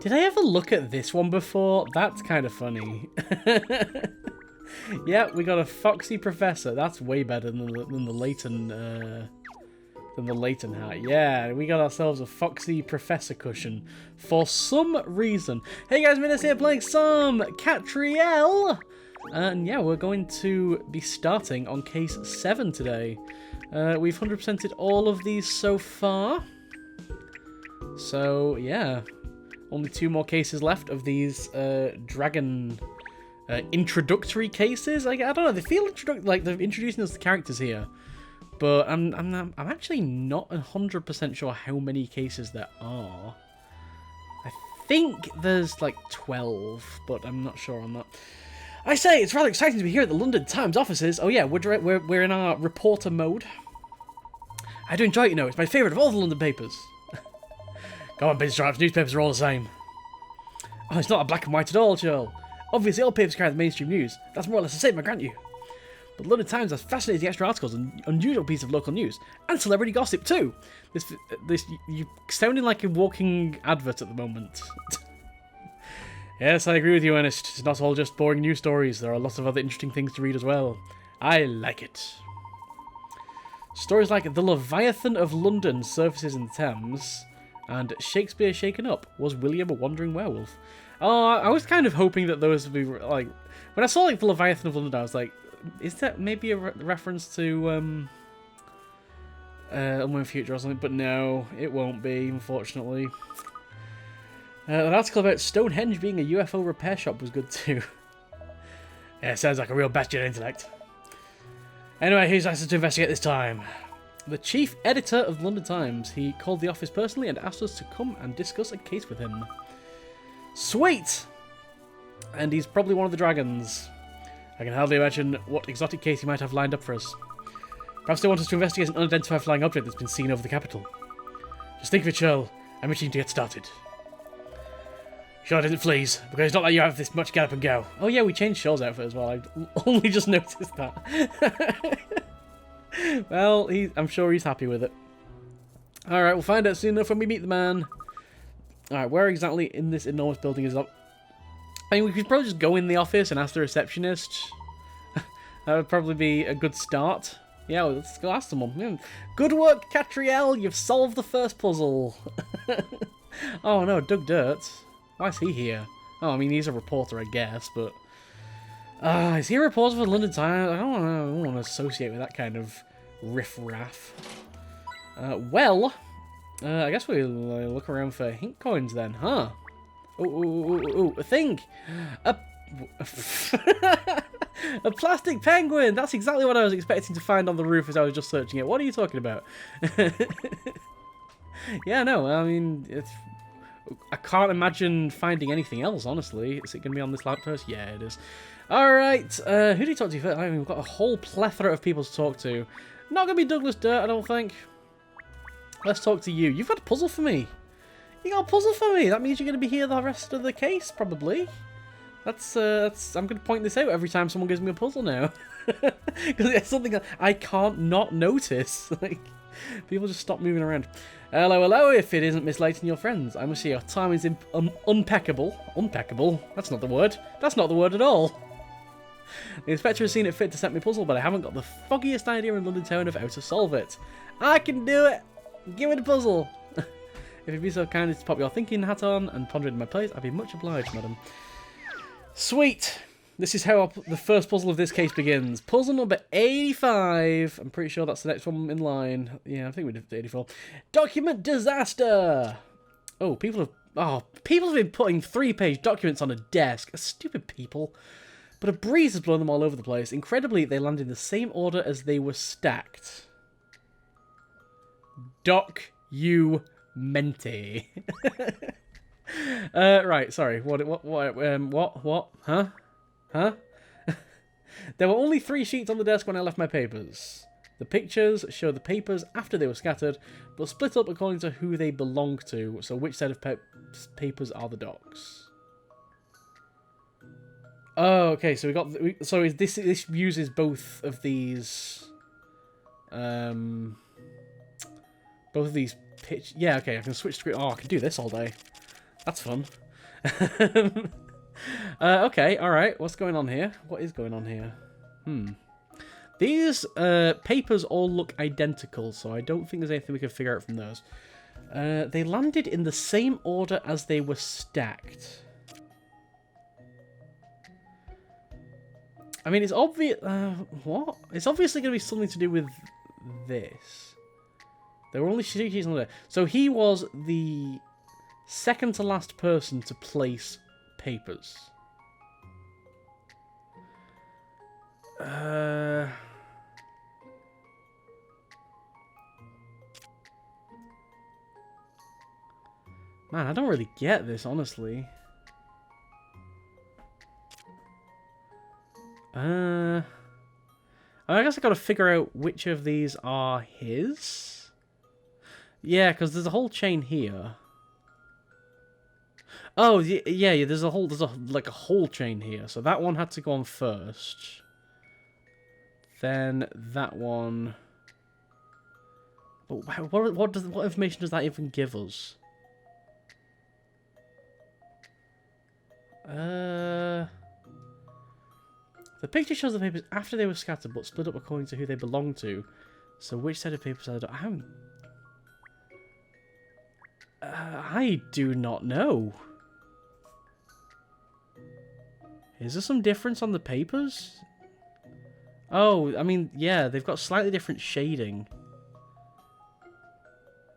Did I ever look at this one before? That's kind of funny. Yeah, we got a foxy professor. That's way better than the Layton hat. Yeah, we got ourselves a foxy professor cushion for some reason. Hey guys, Millionaires here playing some Katrielle. And yeah, we're going to be starting on case 7 today. We've 100%ed all of these so far. So yeah, only 2 more cases left of these dragon introductory cases. I don't know. They feel like they're introducing us to characters here, but I'm actually not 100% sure how many cases there are. I think there's like 12, but I'm not sure on that. I say it's rather exciting to be here at the London Times offices. Oh yeah, we're in our reporter mode. I do enjoy it, you know. It's my favourite of all the London papers. Go on, business drives. Newspapers are all the same. Oh, it's not a black and white at all, Joel. Obviously, all papers carry the mainstream news. That's more or less the same, I grant you. But the London Times has fascinating extra articles and unusual pieces of local news. And celebrity gossip, too. You're sounding like a walking advert at the moment. Yes, I agree with you, Ernest. It's not all just boring news stories. There are lots of other interesting things to read as well. I like it. Stories like The Leviathan of London surfaces in the Thames, and Shakespeare Shaken Up. Was William a wandering werewolf? Oh, I was kind of hoping that those would be, like... When I saw, like, The Leviathan of London, I was like, is that maybe a reference to, Unknown Future or something? But no, it won't be, unfortunately. An article about Stonehenge being a UFO repair shop was good too. Yeah, sounds like a real bastion of intellect. Anyway, who's asked us to investigate this time? The chief editor of the London Times. He called the office personally and asked us to come and discuss a case with him. Sweet! And he's probably one of the dragons. I can hardly imagine what exotic case he might have lined up for us. Perhaps they want us to investigate an unidentified flying object that's been seen over the capital. Just think of it, Shirl. I'm itching to get started. Sure didn't fleas, because it's not like you have this much get up and go. Oh yeah, we changed Shaw's outfit as well. I only just noticed that. Well, I'm sure he's happy with it. Alright, we'll find out soon enough when we meet the man. Alright, where exactly in this enormous building is that? I mean, we could probably just go in the office and ask the receptionist. That would probably be a good start. Yeah, well, let's go ask someone. Yeah. Good work, Katrielle! You've solved the first puzzle. Oh no, Doug Dirt. Why is he here? Oh, I mean, he's a reporter, I guess, but... is he a reporter for the London Times? I don't want to associate with that kind of riff-raff. Well, I guess we'll look around for hint coins then, huh? Oh, a thing! A plastic penguin! That's exactly what I was expecting to find on the roof as I was just searching it. What are you talking about? Yeah, no, I mean, I can't imagine finding anything else, honestly. Is it going to be on this lamppost? Yeah, it is. Alright, who do you talk to first? I mean, we've got a whole plethora of people to talk to. Not going to be Douglas Dirt, I don't think. Let's talk to you. You've got a puzzle for me. You got a puzzle for me. That means you're going to be here the rest of the case, probably. That's I'm going to point this out every time someone gives me a puzzle now. Because it's something that I can't not notice. Like, people just stop moving around. Hello, hello, if it isn't Miss Layton, your friends. I must say your time is impeccable. Impeccable? That's not the word. That's not the word at all. The inspector has seen it fit to set me a puzzle, but I haven't got the foggiest idea in London town of how to solve it. I can do it! Give me the puzzle! If you'd be so kind as to pop your thinking hat on and ponder it in my place, I'd be much obliged, madam. Sweet! This is how the first puzzle of this case begins. Puzzle number 85. I'm pretty sure that's the next one in line. Yeah, I think we did 84. Document disaster! Oh, people have been putting 3-page documents on a desk. Stupid people. But a breeze has blown them all over the place. Incredibly, they land in the same order as they were stacked. Doc-you-mente. Right, sorry. What? Huh? There were only 3 sheets on the desk when I left my papers. The pictures show the papers after they were scattered, but split up according to who they belong to. So which set of papers are the docs? Oh, okay. So this uses both of these. Both of these pitch. Yeah, okay. I can switch screen. Oh, I can do this all day. That's fun. Okay, alright. What's going on here? What is going on here? These papers all look identical, so I don't think there's anything we can figure out from those. They landed in the same order as they were stacked. I mean, it's obvious... what? It's obviously going to be something to do with this. There were only 6 sheets on there. So he was the second to last person to place papers. Man, I don't really get this, honestly. I guess I gotta figure out which of these are his. Yeah, because there's a whole chain here. Oh, yeah, there's a whole chain here. So that one had to go on first. Then that one. But what information does that even give us? The picture shows the papers after they were scattered, but split up according to who they belong to. So which set of papers are... I do not know. Is there some difference on the papers? Oh, I mean, yeah, they've got slightly different shading.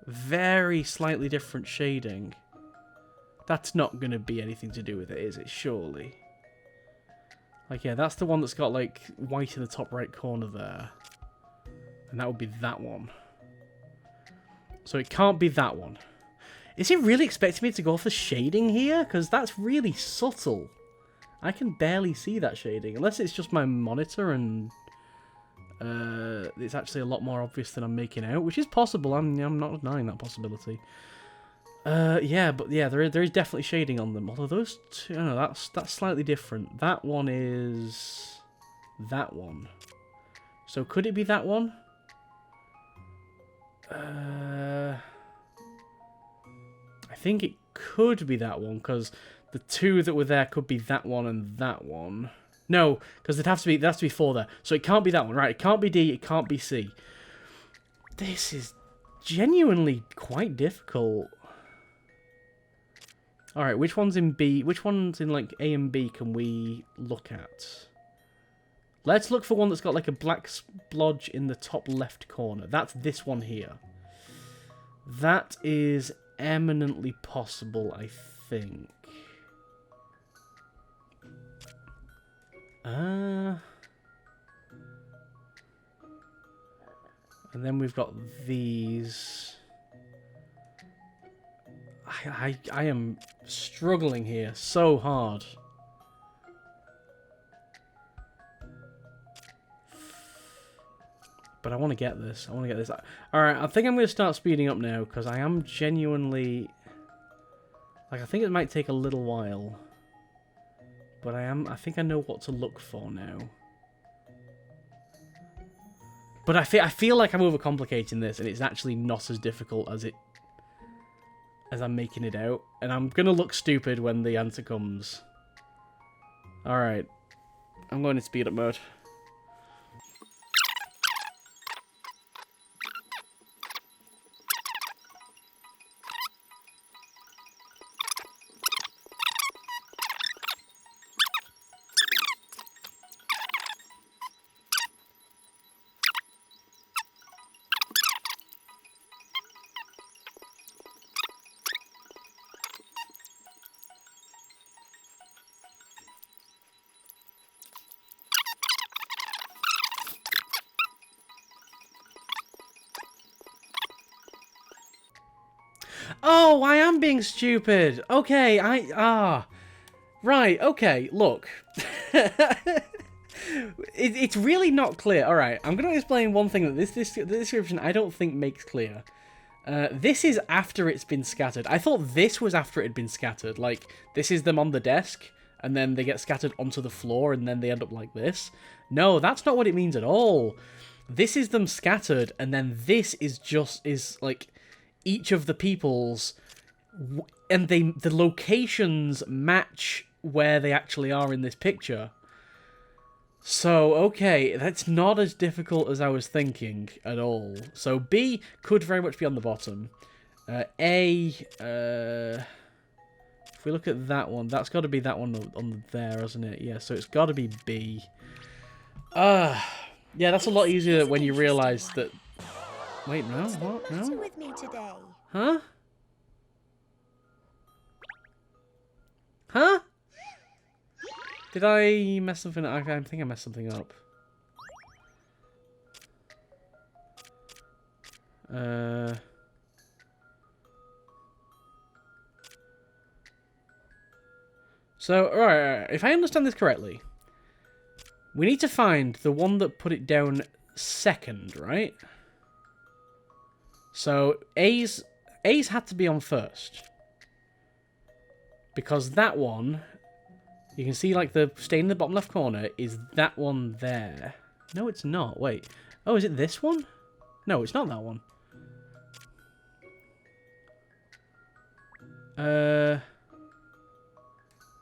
Very slightly different shading. That's not going to be anything to do with it, is it? Surely. Like, yeah, that's the one that's got, like, white in the top right corner there. And that would be that one. So it can't be that one. Is he really expecting me to go for shading here? Because that's really subtle. I can barely see that shading. Unless it's just my monitor and... it's actually a lot more obvious than I'm making out. Which is possible. I'm not denying that possibility. Yeah, but yeah, there is definitely shading on them. Although those two, no, that's slightly different. That one is that one. So could it be that one? I think it could be that one because the two that were there could be that one and that one. No, because there has to be 4 there. So it can't be that one, right? It can't be D. It can't be C. This is genuinely quite difficult. Alright, which one's in B? Which one's in, like, A and B can we look at? Let's look for one that's got, like, a black splodge in the top left corner. That's this one here. That is eminently possible, I think. And then we've got these... I am struggling here so hard. But I want to get this. I want to get this. Alright, I think I'm going to start speeding up now because I am genuinely... Like, I think it might take a little while. But I think I know what to look for now. But I feel like I'm overcomplicating this and it's actually not as difficult as I'm making it out. And I'm going to look stupid when the answer comes. Alright. I'm going to speed up mode. Oh, I am being stupid. Okay, right, okay, look. It's really not clear. Alright, I'm going to explain one thing that the description I don't think makes clear. This is after it's been scattered. I thought this was after it had been scattered. Like, this is them on the desk, and then they get scattered onto the floor, and then they end up like this. No, that's not what it means at all. This is them scattered, and then this is like... each of the people's And the locations match where they actually are in this picture. So, okay, that's not as difficult as I was thinking at all. So B could very much be on the bottom. If we look at that one, that's got to be that one on there, hasn't it? Yeah, so it's got to be B. Yeah, that's a lot easier when you realise that... Wait, no? What? No? Huh? Huh? Did I mess something up? I think I messed something up. So, alright, if I understand this correctly, we need to find the one that put it down second, right? So, A's had to be on first. Because that one... You can see, like, the stain in the bottom left corner is that one there. No, it's not. Wait. Oh, is it this one? No, it's not that one.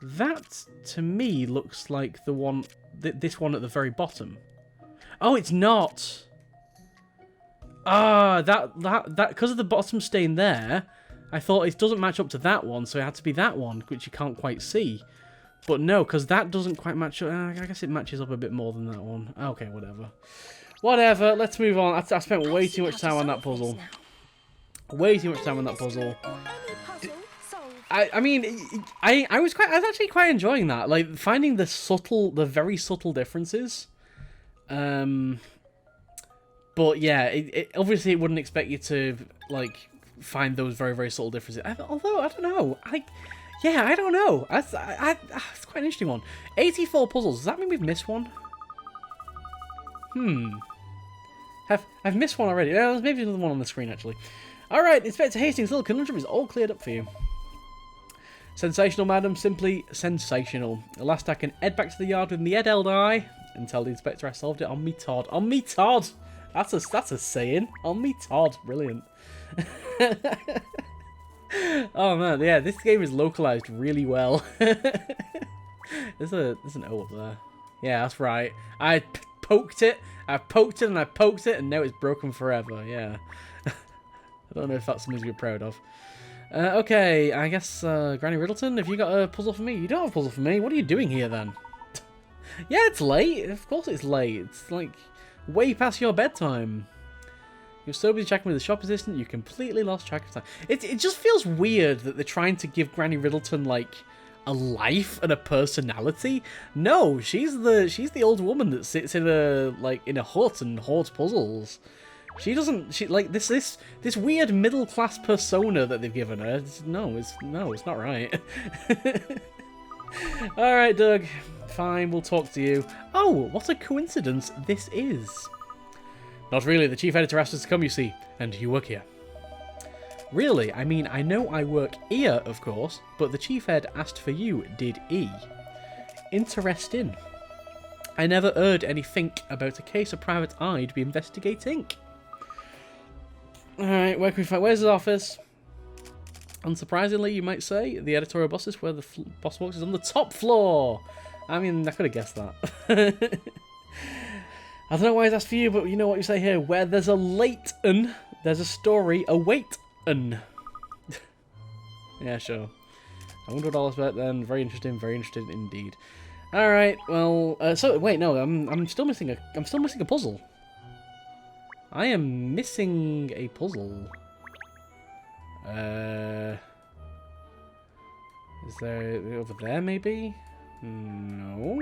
That, to me, looks like the one... this one at the very bottom. Oh, it's not! Ah, that... Because of the bottom stain there, I thought it doesn't match up to that one, so it had to be that one, which you can't quite see. But no, because that doesn't quite match up. I guess it matches up a bit more than that one. Okay, whatever. Whatever, let's move on. I spent way too much time on that puzzle. Way too much time on that puzzle. I mean, I was actually quite enjoying that. Like, finding the very subtle differences. But yeah, obviously it wouldn't expect you to, like, find those very, very subtle differences. Although, I don't know. Yeah, I don't know. It's quite an interesting one. 84 puzzles. Does that mean we've missed one? I've missed one already. There's maybe another one on the screen, actually. Alright, Inspector Hastings' little conundrum is all cleared up for you. Sensational, madam. Simply sensational. At last I can head back to the yard with me head held high and tell the inspector I solved it on me Todd. On me Todd! That's a saying. On me Todd. Brilliant. Oh man, yeah, this game is localized really well. There's an O up there. Yeah, that's right. I poked it, and I poked it, and now it's broken forever. Yeah. I don't know if that's something you're proud of. Okay, I guess, Granny Riddleton, have you got a puzzle for me? You don't have a puzzle for me. What are you doing here, then? Yeah, it's late. Of course it's late. It's, like, way past your bedtime. You're so busy checking with the shop assistant, you completely lost track of time. It just feels weird that they're trying to give Granny Riddleton, like, a life and a personality. No, she's the old woman that sits in a hut and hoards puzzles. She like this weird middle class persona that they've given her. It's not right. All right, Doug. Fine, we'll talk to you. Oh, what a coincidence this is. Not really. The chief editor asked us to come, you see, and you work here. Really? I mean, I know I work here, of course, but the chief ed asked for you, did he? Interesting. I never heard anything about a case of private eye'd be investigating. Alright, where can we find... Where's his office? Unsurprisingly, you might say, the editorial boss is where the boss works is on the top floor. I mean, I could have guessed that. I don't know why he's asked for you, but you know what you say here. Where there's a Layton, there's a story awaitin'. Yeah, sure. I wonder what all that's about then. Very interesting indeed. Alright, well, so, wait, no, I'm still missing a puzzle. I am missing a puzzle. Is there over there maybe? No.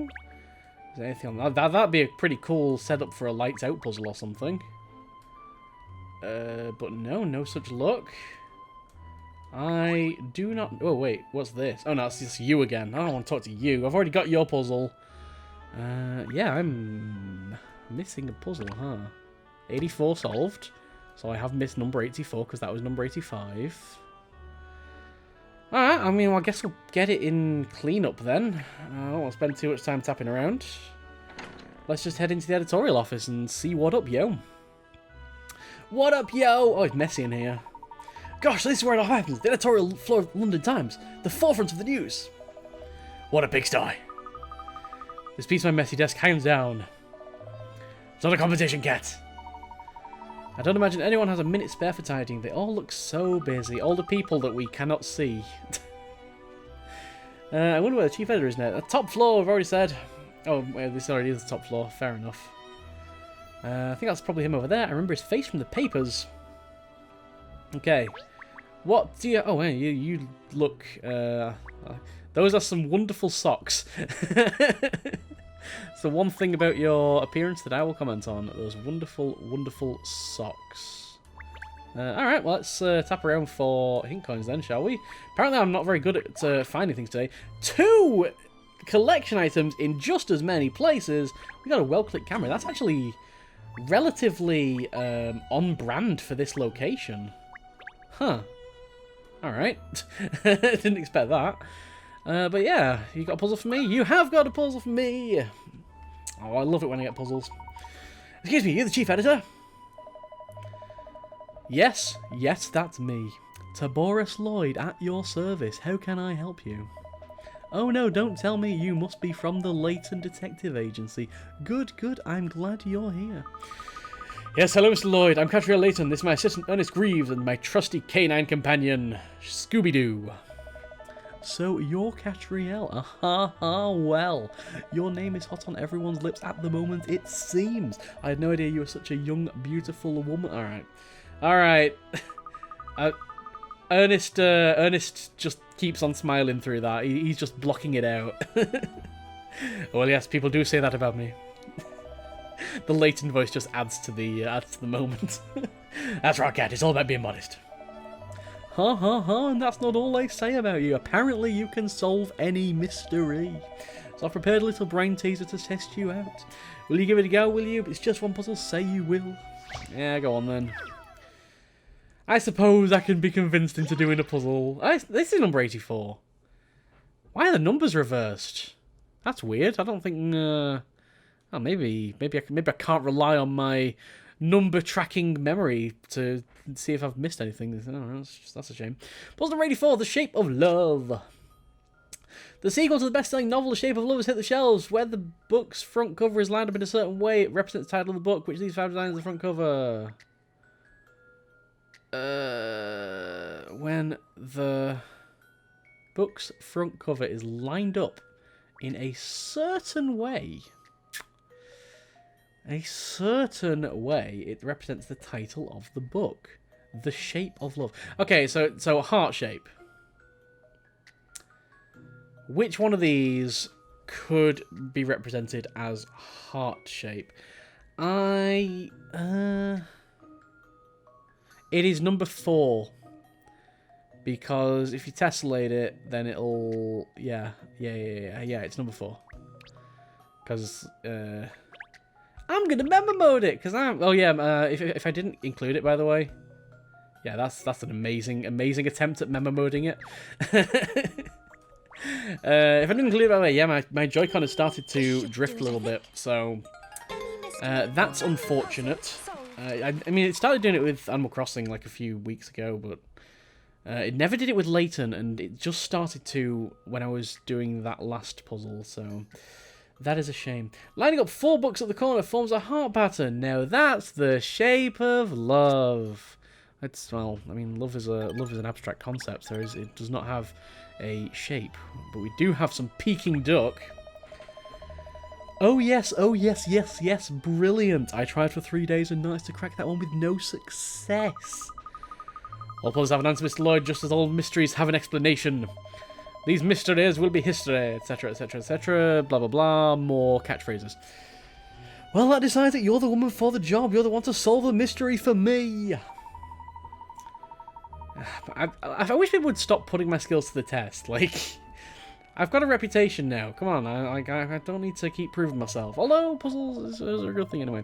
Is there anything on that? That'd be a pretty cool setup for a lights out puzzle or something. But no such luck. I do not... Oh, wait, what's this? Oh, no, it's just you again. I don't want to talk to you. I've already got your puzzle. Yeah, I'm missing a puzzle, huh? 84 solved. So I have missed number 84 because that was number 85. Alright, I mean, well, I guess we'll get it in cleanup then. I don't want to spend too much time tapping around. Let's just head into the editorial office and see what up, yo. What up, yo? Oh, it's messy in here. Gosh, this is where it all happens. The editorial floor of the London Times. The forefront of the news. What a pigsty. This piece of my messy desk hangs down. It's not a competition, Cat. I don't imagine anyone has a minute spare for tidying. They all look so busy. All the people that we cannot see. I wonder where the chief editor is now. The top floor, I've already said. Oh, well, this already is the top floor. Fair enough. I think that's probably him over there. I remember his face from the papers. Okay. What do you... Oh, hey, you look... those are some wonderful socks. It's the one thing about your appearance that I will comment on. Those wonderful, wonderful socks. Alright, well, let's tap around for hint coins then, shall we? Apparently I'm not very good at finding things today. 2 collection items in just as many places. We got a well-clicked camera. That's actually relatively on brand for this location. Huh. Alright. Didn't expect that. But yeah, you got a puzzle for me? You have got a puzzle for me! Oh, I love it when I get puzzles. Excuse me, you're the chief editor? Yes, that's me. Taboris Lloyd, at your service. How can I help you? Oh no, don't tell me you must be from the Layton Detective Agency. Good, I'm glad you're here. Yes, hello Mr. Lloyd, I'm Katrielle Layton. This is my assistant Ernest Greaves and my trusty canine companion, Scooby-Doo. So, you're Katrielle. Well, your name is hot on everyone's lips at the moment, it seems. I had no idea you were such a young, beautiful woman. Alright. Ernest just keeps on smiling through that. He's just blocking it out. Well, yes, people do say that about me. The Layton voice just adds to the moment. That's right, Cat. It's all about being modest. And that's not all they say about you. Apparently you can solve any mystery. So I've prepared a little brain teaser to test you out. Will you give it a go, will you? It's just one puzzle, say you will. Yeah, go on then. I suppose I can be convinced into doing a puzzle. This is number 84. Why are the numbers reversed? That's weird. I don't think... oh, maybe I can't rely on my number tracking memory to see if I've missed anything. Oh, that's a shame. Puzzle number 84, The Shape of Love. The sequel to the best-selling novel The Shape of Love has hit the shelves. Where the book's front cover is lined up in a certain way, it represents the title of the book, which these 5 designs on the front cover. When the book's front cover is lined up in a certain way... it represents the title of the book. The Shape of Love. Okay, so heart shape. Which one of these could be represented as heart shape? It is number 4. Because if you tessellate it, then it'll... Yeah, it's number 4. Because, I'm going to memo mode it, because I'm... Oh, yeah, if I didn't include it, by the way. Yeah, that's an amazing attempt at memo moding it. If I didn't include it, by the way, yeah, my Joy-Con has started to drift a little bit, so... that's unfortunate. I mean, it started doing it with Animal Crossing like a few weeks ago, but... it never did it with Layton, and it just started to when I was doing that last puzzle, so... That is a shame. Lining up 4 books at the corner forms a heart pattern. Now that's the shape of love. It's, well, I mean, love is an abstract concept. It does not have a shape, but we do have some Peking duck. Oh yes, brilliant! I tried for 3 days and nights to crack that one with no success. All puzzles have an answer, Mr. Lloyd, just as all mysteries have an explanation. These mysteries will be history, etc., etc., etc., blah, blah, blah, more catchphrases. Well, that decides that you're the woman for the job. You're the one to solve the mystery for me. I wish people would stop putting my skills to the test. Like, I've got a reputation now. Come on, I don't need to keep proving myself. Although, puzzles is a good thing anyway.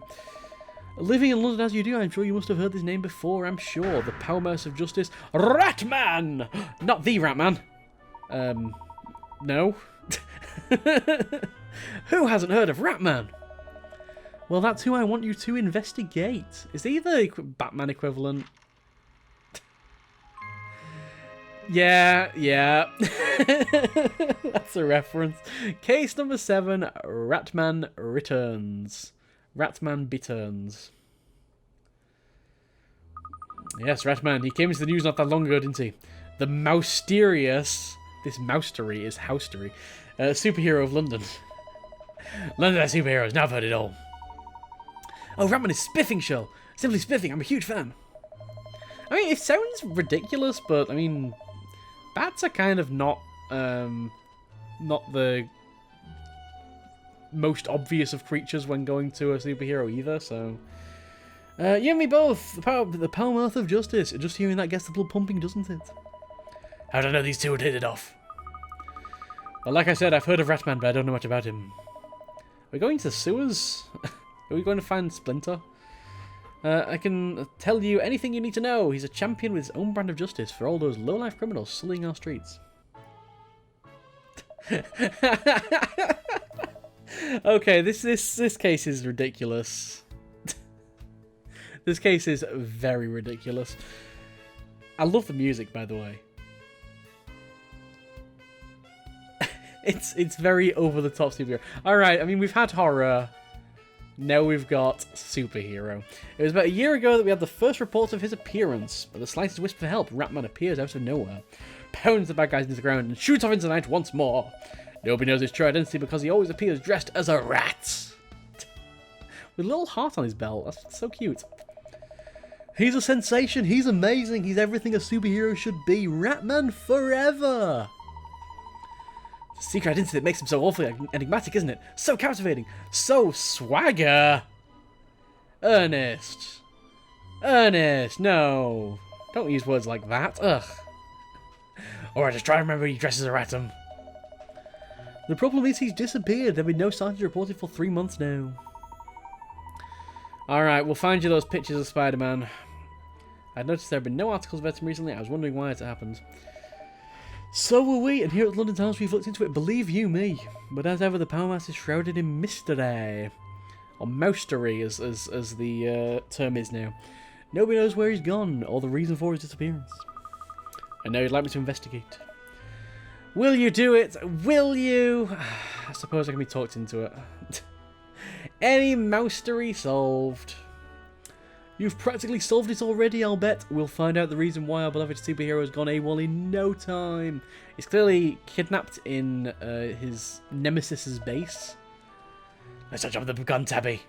Living in London as you do, I'm sure you must have heard this name before, I'm sure. The Power Mouse of Justice, Ratman! Not the Ratman. No. Who hasn't heard of Ratman? Well, that's who I want you to investigate. Is he the Batman equivalent? Yeah, yeah. That's a reference. Case number 7, Ratman returns. Ratman returns. Yes, Ratman. He came into the news not that long ago, didn't he? The Mousterious, this Moustery is Houstery, superhero of London. London has superheroes, now I've heard it all. Oh, Ratman is spiffing show. Simply spiffing, I'm a huge fan. I mean, it sounds ridiculous, but, I mean, bats are kind of not the most obvious of creatures when going to a superhero either, so... you and me both! The power mouth of justice. Just hearing that gets the blood pumping, doesn't it? How do I know these two would hit it off? Well, like I said, I've heard of Ratman, but I don't know much about him. Are we going to the sewers? Are we going to find Splinter? I can tell you anything you need to know. He's a champion with his own brand of justice for all those low-life criminals sullying our streets. Okay, this case is ridiculous. This case is very ridiculous. I love the music, by the way. It's very over-the-top superhero. Alright, I mean, we've had horror. Now we've got superhero. It was about a year ago that we had the first reports of his appearance. But the slightest whisper for help, Ratman appears out of nowhere, pounds the bad guys into the ground, and shoots off into the night once more. Nobody knows his true identity because he always appears dressed as a rat. With a little heart on his belt. That's so cute. He's a sensation. He's amazing. He's everything a superhero should be. Ratman forever. The secret identity that makes him so awfully enigmatic, isn't it? So captivating. So swagger. Ernest. Ernest, no. Don't use words like that. Ugh. Alright, just try to remember he dresses a ratum. The problem is he's disappeared. There have been no signs reported for 3 months now. Alright, we'll find you those pictures of Spider-Man. I'd noticed there have been no articles about him recently. I was wondering why it happened. So were we, and here at London Times we've looked into it, believe you me. But as ever, the Power Mass is shrouded in mystery. Or moustery, as the term is now. Nobody knows where he's gone, or the reason for his disappearance. And now you'd like me to investigate. Will you do it? Will you? I suppose I can be talked into it. Any moustery solved. You've practically solved it already, I'll bet. We'll find out the reason why our beloved superhero has gone AWOL in no time. He's clearly kidnapped in his nemesis's base. Let's touch up the gun, Tabby.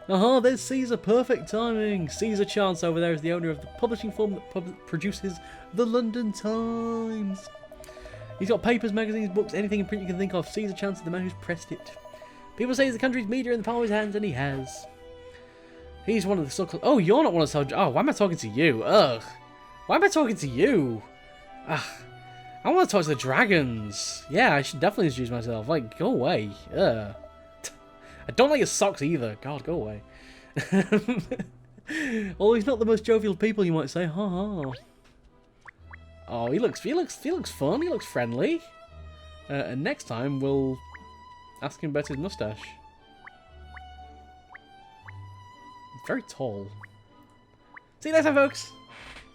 Aha, there's Caesar. Perfect timing. Caesar Chance over there is the owner of the publishing firm that produces the London Times. He's got papers, magazines, books, anything in print you can think of. Caesar Chance is the man who's pressed it. People say he's the country's media in the palm of his hands, and he has. He's one of the so-called... Oh, you're not one of the... Oh, why am I talking to you? Ugh. Why am I talking to you? Ugh. I want to talk to the dragons. Yeah, I should definitely introduce myself. Like, go away. Ugh. I don't like his socks either. God, go away. Although he's not the most jovial of people, you might say. Ha ha. Oh, he looks fun. He looks friendly. And next time we'll ask him about his mustache. Very tall. See you next time, folks.